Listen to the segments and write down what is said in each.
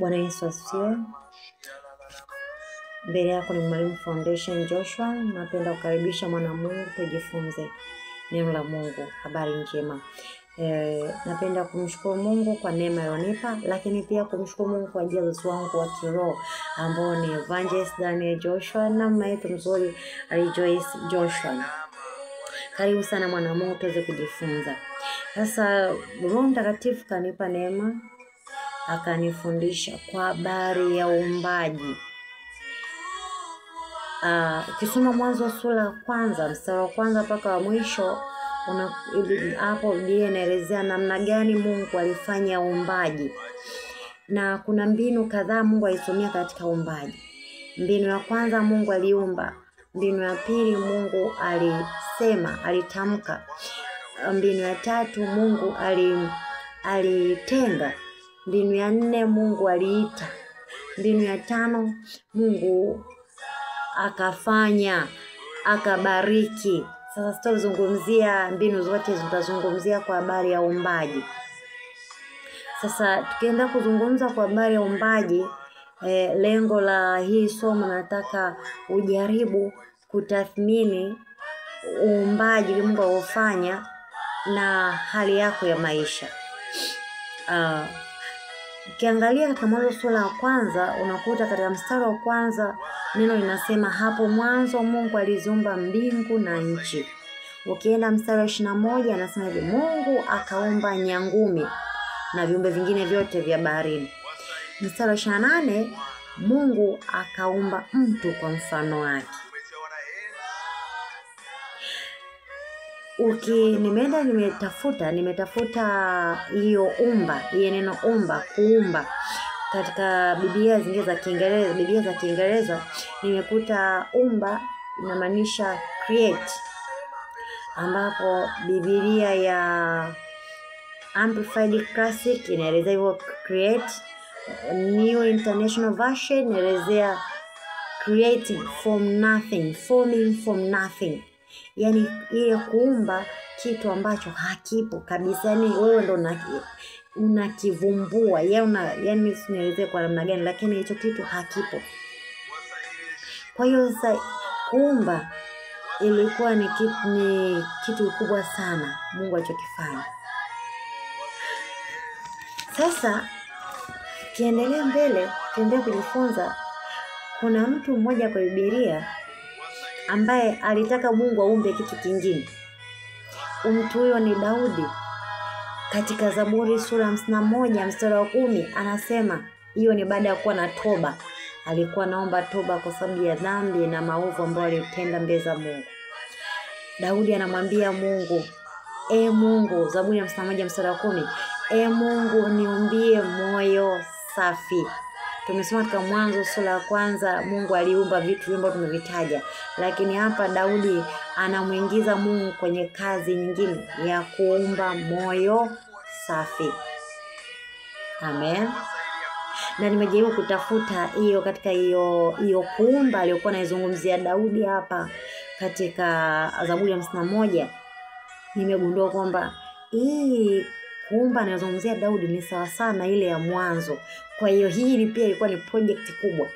Bwana Yesu asifiwe. Mbele yako ni Mwalimu Foundation Joshua. Napenda kukaribisha mwana Mungu tujifunze neno la Mungu, habari njema. Napenda kumshukuru Mungu kwa neema aliyonipa, lakini pia kumshukuru Mungu kwa ajili ya wazazi wangu wa kiroho ambao ni Evangelist Daniel Joshua na mama yetu mzuri Rejoice Joshua. Karibu sana mwana Mungu tuweze kujifunza. Sasa Roho Mtakatifu kanipa neema, akanifundisha kwa habari ya uumbaji. Ukisoma Mwanzo sura ya kwanza mstari wa kwanza mpaka wa mwisho, hapo Biblia inaelezea namna gani Mungu alifanya uumbaji. Na kuna mbinu kadhaa Mungu alitumia katika uumbaji. Mbinu ya kwanza, Mungu aliumba. Mbinu ya pili, Mungu alisema, alitamka. Mbinu ya tatu, Mungu alitenga. Mbinu ya nne, Mungu aliita. Mbinu ya tano, Mungu akafanya, akabariki. Sasa tutazungumzia mbinu zote, tutazungumzia kwa habari ya uumbaji. Sasa tukienda kuzungumza kwa habari ya uumbaji, lengo la hii somo nataka ujaribu kutathmini uumbaji Mungu alofanya na hali yako ya maisha. Ukiangalia katika Mwanzo sura ya kwanza, unakuta katika mstari wa kwanza neno linasema hapo mwanzo Mungu aliziumba mbingu na nchi. Ukienda mstari wa 21 anasema hivi, Mungu akaumba nyangumi na viumbe vingine vyote vya baharini. Mstari wa 28, Mungu akaumba mtu kwa mfano wake. Nimetafuta hiyo umba, hiyo neno umba, kuumba katika Biblia zingine za Kiingereza, nimekuta umba inamaanisha create, ambapo Biblia ya Amplified Classic inaeleza hivyo create. New International Version inaelezea creating from nothing, forming from nothing. Yani ile kuumba kitu ambacho hakipo kabisa, yani wewe ndo unakivumbua, yani sinielezee kwa namna gani, lakini hicho kitu hakipo. Kwa hiyo sasa kuumba ilikuwa ni kitu kubwa sana Mungu alichokifanya. Sasa kiendelea mbele, kiendelea kujifunza, kuna mtu mmoja kwa Biblia ambaye alitaka Mungu aumbe kitu kingine. Mtu huyo ni Daudi. Katika Zaburi sura 51 mstari wa 10 anasema, hiyo ni baada ya kuwa na toba. Alikuwa naomba toba kwa sababu ya dhambi na maovu ambayo alitenda mbele za Mungu. Daudi anamwambia Mungu, Mungu, Zaburi ya 51 mstari wa 10, Mungu niumbie moyo safi. Tumesoma katika Mwanzo sura ya kwanza Mungu aliumba vitu ambavyo tumevitaja, lakini hapa Daudi anamuingiza Mungu kwenye kazi nyingine ya kuumba moyo safi. Amen. Na nimejaribu kutafuta hiyo katika hiyo kuumba aliyokuwa anaizungumzia Daudi hapa katika Zaburi ya 51. Nimegundua kwamba hii kuumba anayozungumzia Daudi ni sawa sana ile ya Mwanzo. Kwa hiyo hii pia ilikuwa ni project kubwa.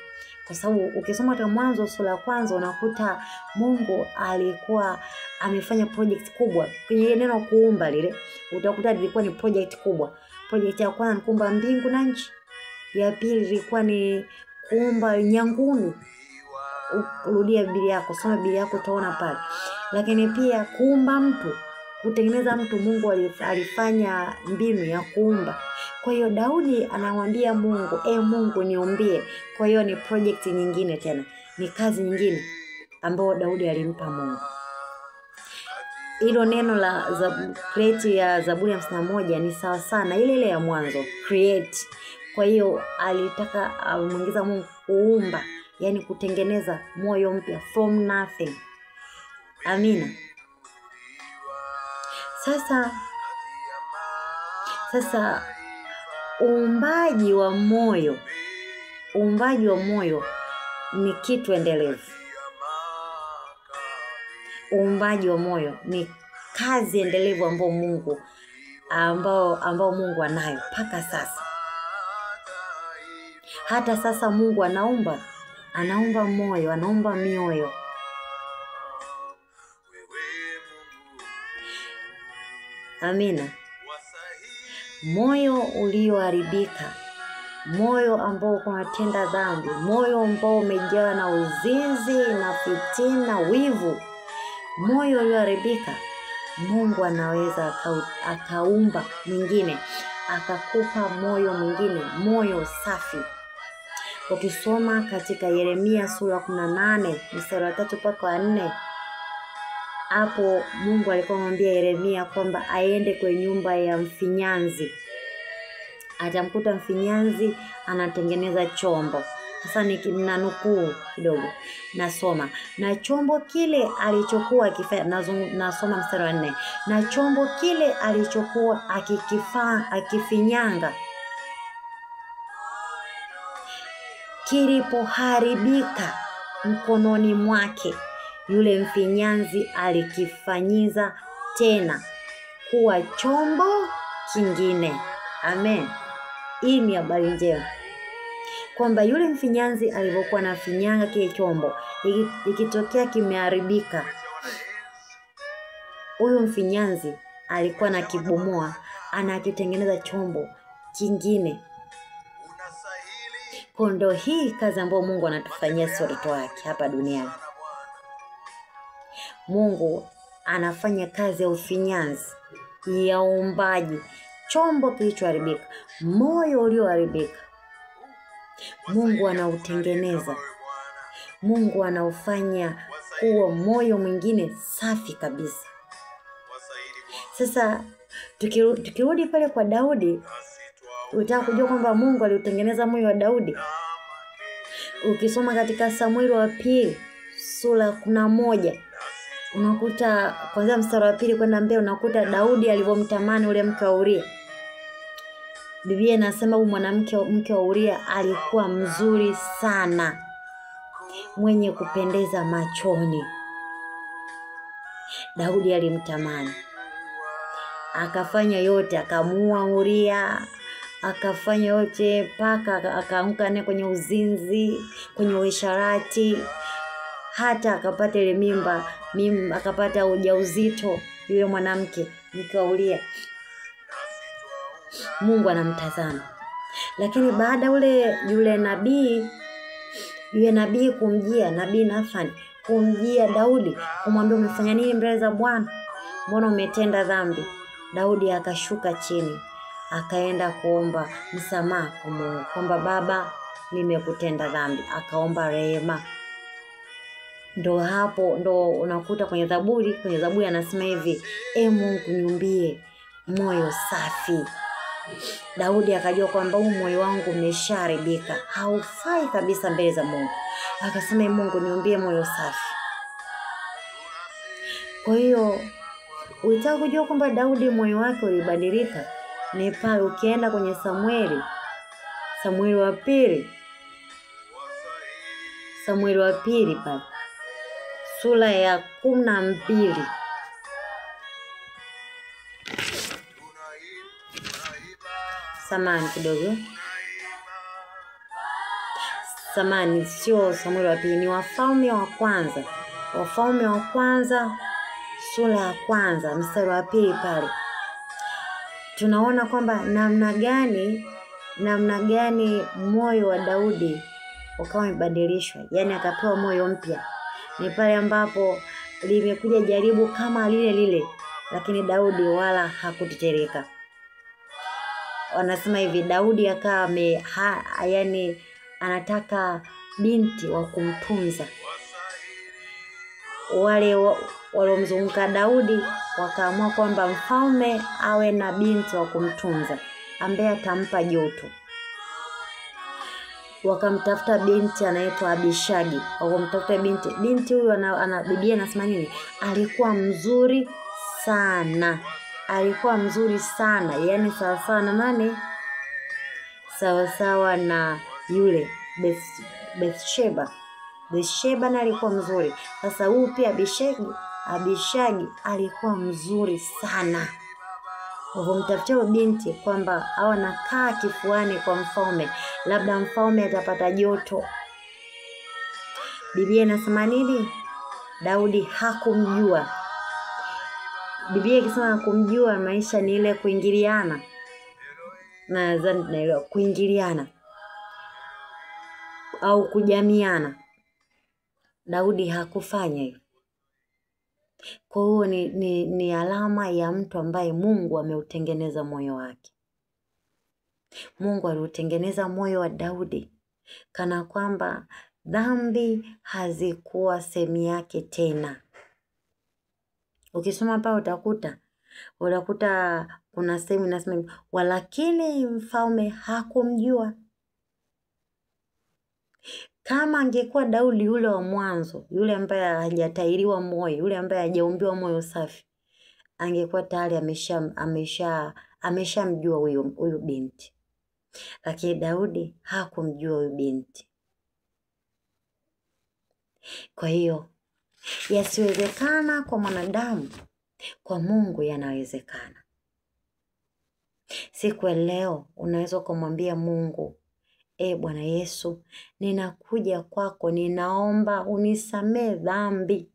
Kwa sababu ukisoma katika Mwanzo sura ya kwanza unakuta Mungu alikuwa amefanya project kubwa. Kwenye neno kuumba lile utakuta ilikuwa ni project kubwa. Project ya kwanza ni kuumba mbingu na nchi. Ya pili ilikuwa ni kuumba nyangumi. Urudia Biblia yako, soma Biblia yako utaona pale. Lakini pia kuumba mtu, kutengeneza mtu, Mungu alifanya mbinu ya kuumba. Kwa hiyo Daudi anamwambia Mungu, Mungu niumbie. Kwa hiyo ni project nyingine tena, ni kazi nyingine ambayo Daudi alimpa Mungu. Hilo neno la create ya Zaburi ya 51 ni sawa sana ile ya Mwanzo, create. Kwa hiyo alitaka amuingiza Mungu kuumba, yani kutengeneza moyo mpya from nothing. Amina. Sasa uumbaji wa moyo ni kitu endelevu. Uumbaji wa moyo ni kazi endelevu ambao Mungu anayo mpaka sasa. Hata sasa Mungu anaumba moyo, anaumba mioyo. Amina. Moyo ulioharibika, moyo ambao unatenda dhambi, moyo ambao umejaa na uzinzi na fitina, wivu, moyo ulioharibika, Mungu anaweza akaumba mwingine, akakupa moyo mwingine, moyo safi. Ukisoma katika Yeremia sura 18 mstari wa 3 mpaka 4, hapo Mungu alikuwa anamwambia Yeremia kwamba aende kwenye nyumba ya mfinyanzi. Atamkuta mfinyanzi anatengeneza chombo. Sasa ninanukuu kidogo, nasoma. Na chombo kile alichokuwa nasoma mstari wa 4. Na chombo kile alichokuwa akifinyanga kilipoharibika mkononi mwake, yule mfinyanzi alikifanyiza tena kuwa chombo kingine. Amen. Hii ni habari njema, kwamba yule mfinyanzi alivyokuwa na finyanga kile chombo, ikitokea kimeharibika, huyo mfinyanzi alikuwa na kibomoa, anakitengeneza chombo kingine. Kondo hii kazi ambayo Mungu anatufanyia sisi watoto wake hapa duniani. Mungu anafanya kazi ya ufinyanzi, ya uumbaji. Chombo kilichoharibika, moyo ulioharibika, Mungu anautengeneza. Mungu anaufanya kuwa moyo mwingine safi kabisa. Sasa tukirudi pale kwa Daudi, unataka kujua kwamba Mungu aliutengeneza moyo wa Daudi. Ukisoma katika Samueli wa pili sura 11, unakuta kwanza mstari wa 2 kwenda mbele, unakuta Daudi alivyomtamani ule mke wa Uria. Biblia inasema huyu mke wa Uria alikuwa mzuri sana, mwenye kupendeza machoni. Daudi alimtamani, akafanya yote, akamuua Uria, akafanya yote mpaka akaanguka naye kwenye uzinzi, kwenye uasherati, hata akapata ile mimba, akapata ujauzito yule mwanamke mke wa Uria. Mungu anamtazama. Lakini baada yule nabii kumjia, nabii Nathani kumjia Daudi, kumwambia umefanya nini mbele za Bwana? Mbona umetenda dhambi? Daudi akashuka chini, akaenda kuomba msamaha kwa Mungu, kwamba Baba, nimekutenda dhambi. Akaomba rehema. Ndo hapo ndo unakuta kwenye Zaburi anasema hivi, Mungu niumbie moyo safi. Daudi akajua kwamba huu moyo wangu umesharibika, haufai kabisa mbele za Mungu. Akasema Mungu niumbie moyo safi. Kwa hiyo unataka kujua kwamba Daudi moyo wake ulibadilika, ni pale ukienda kwenye Samueli wa pili pale sura ya 12. Samani kidogo. Samani sio Samueli wa pili, ni Wafalme wa kwanza. Wafalme wa kwanza sura ya 1 mstari wa 2 pale. Tunaona kwamba namna gani moyo wa Daudi ukawa umebadilishwa, yani akapewa moyo mpya. Ni pale ambapo limekuja jaribu kama lile, lakini Daudi wala hakutetereka. Wanasema hivi, Daudi akawa yani anataka binti wa kumtunza. Wale walomzunguka Daudi wakaamua kwamba mfalme awe na binti wa kumtunza ambaye atampa joto. Wakamtafuta binti anaitwa Abishagi. Wakamtafuta binti huyu Biblia inasema nini? Alikuwa mzuri sana. Yani sawa na nani? Sawa na yule Bathsheba na alikuwa mzuri. Sasa huyu pia Abishagi alikuwa mzuri sana. Wamemtafutia binti kwamba au anakaa kifuani kwa mfalme, labda mfalme atapata joto. Biblia inasema nini? Daudi hakumjua. Biblia ikisema kumjua, maisha ni ile kuingiliana. Nadhani tunaelewa kuingiliana au kujamiana. Daudi hakufanya hivyo. Kwa hiyo ni alama ya mtu ambaye Mungu ameutengeneza moyo wake. Mungu aliutengeneza moyo wa Daudi kana kwamba dhambi hazikuwa sehemu yake tena. Ukisoma hapa utakuta kuna sehemu inasema walakini mfalme hakumjua. Kama angekuwa Daudi yule wa mwanzo, yule ambaye hajatairiwa moyo, yule ambaye hajaumbiwa moyo safi, angekuwa tayari ameshamjua huyo binti. Lakini Daudi hakumjua huyo binti. Kwa hiyo yasiwezekana kwa mwanadamu, kwa Mungu yanawezekana. Siku ya leo unaweza kumwambia Mungu, Bwana Yesu, ninakuja kwako, ninaomba unisamee dhambi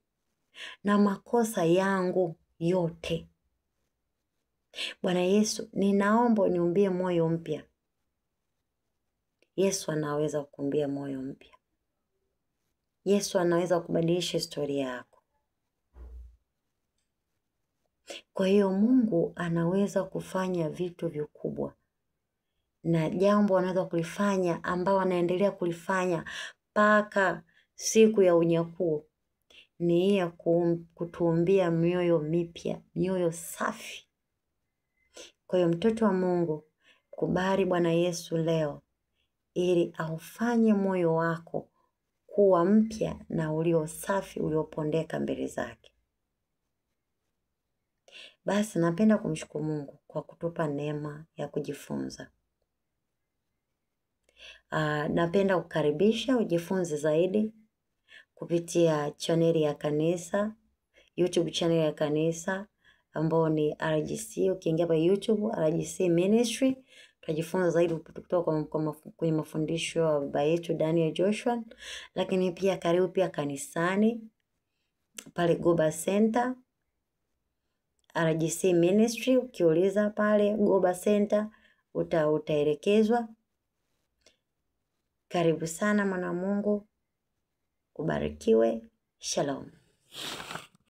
na makosa yangu yote. Bwana Yesu, ninaomba uniumbie moyo mpya. Yesu anaweza kukuumbia moyo mpya. Yesu anaweza kubadilisha historia yako. Kwa hiyo Mungu anaweza kufanya vitu vikubwa. Na jambo anaweza kulifanya ambao anaendelea kulifanya mpaka siku ya unyakuo ni ya kutuumbia mioyo mipya, mioyo safi. Kwa hiyo mtoto wa Mungu, kubali Bwana Yesu leo ili aufanye moyo wako kuwa mpya na ulio safi, uliopondeka mbele zake. Basi napenda kumshukuru Mungu kwa kutupa neema ya kujifunza. Napenda kukaribisha ujifunze zaidi kupitia chaneli ya kanisa, YouTube channel ya kanisa ambao ni RGC. Ukiingia hapa YouTube RGC Ministry, utajifunza zaidi kutoka kwenye mafundisho ya baba yetu Daniel Joshua. Lakini pia karibu pia kanisani pale Goba Center RGC Ministry. Ukiuliza pale Goba Center utaelekezwa. Karibu sana mwana Mungu, ubarikiwe. Shalom.